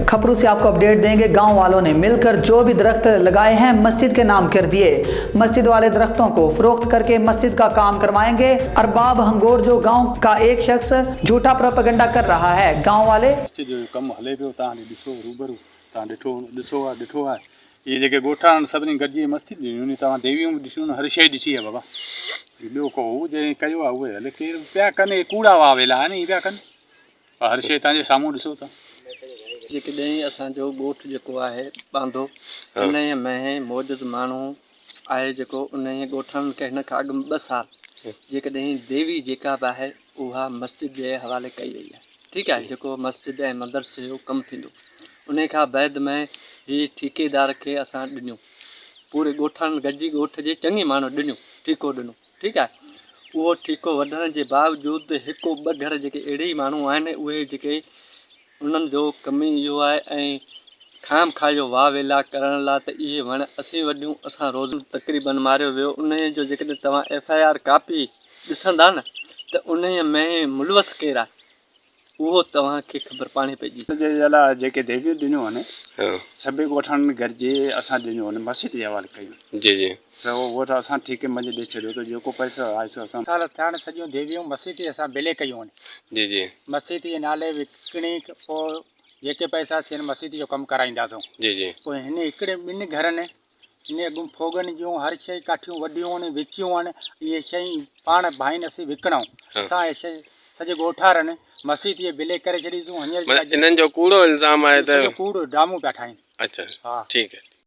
खबरों से आपको अपडेट देंगे। गांव वालों ने मिलकर जो भी दरख्त लगाए हैं मस्जिद के नाम कर दिए। मस्जिद वाले दरख्तों को फरोख्त करके मस्जिद का काम करवाएंगे। अरबाब हंगोर जो गांव का एक शख्स झूठा प्रोपेगेंडा कर रहा है। गांव वाले कम हले पियो ॾिसो रूबरू ॾिठो आहे ये जेके ॻोठा सभिनी गॾिजी मस्जिद ॾिनियूं तव्हां देवियूं बि ॾिसियूं हर शइ ॾिठी आहे बाबा। ॿियो को जंहिं कयो आहे उहे हले केरु पिया कनि कूड़ा वावेला आहे नी पिया कनि हर शइ तव्हांजे साम्हूं ॾिसो था। जेकॾहिं असांजो ॻोठ जेको आहे बांधो उन में मौजूदु माण्हू आहे जेको उन ॻोठनि खे हिन खां अॻु 2 साल जेकॾहिं देवी जेका बि आहे उहा मस्जिद जे हवाले कई वई आहे। ठीकु आहे, जेको मस्जिद ऐं मदरसे जो कमु थींदो उन खां बैद में ही ठेकेदार खे असां ॾिनियूं। पूरे ॻोठनि गॾिजी ॻोठ जे चङे माण्हू ॾिनियूं, ठीको ॾिनो। ठीकु आहे, उहो ठीको वठण जे बावजूदि 1-2 घर जेके अहिड़े ई माण्हू आहिनि उहे जेके उन्हनि जो कमु इहो आहे ऐं खाम खा जो वाह वेला करण लाइ त इहे वण असीं वॾियूं असां रोज़ तक़रीबन मारियो वियो। उन जो जेकॾहिं तव्हां FIR कापी ॾिसंदा न त उन में मुलवस केरु आहे उहो तव्हांखे ख़बर पाणे पइजी। जेके देवियूं ॾिनियूं आहिनि सभई ॻोठनि में गॾिजी असां ॾिनियूं आहिनि मस्जिद जे हवाले कयूं। जी जी उहो त असां ठीके मज़े ॾेई छॾियो त जेको पैसो आहे सो असां साल थिया आहिनि सॼियूं देवियूं मस्जिद असां बिले कयूं आहिनि। जी जी मस्जिद जे नाले विकिणी पोइ जेके पैसा थियनि मस्जिद जो कमु कराईंदासीं। जी जी पोइ हिन हिकिड़े 2 घरनि हिन अॻु फोगन जूं हर शइ काठियूं वॾियूं आहिनि विकियूं आहिनि। इहे शयूं पाण भाई असीं विकिणूं असां इहे शइ सॼे ॻोठारनि मस्जिद जे बिले करे छॾीसूं। इन्हनि जो कूड़ो इल्ज़ाम आहे त कूड़ो ड्रामो पिया ठाहिनि। अच्छा हाँ ठीक है।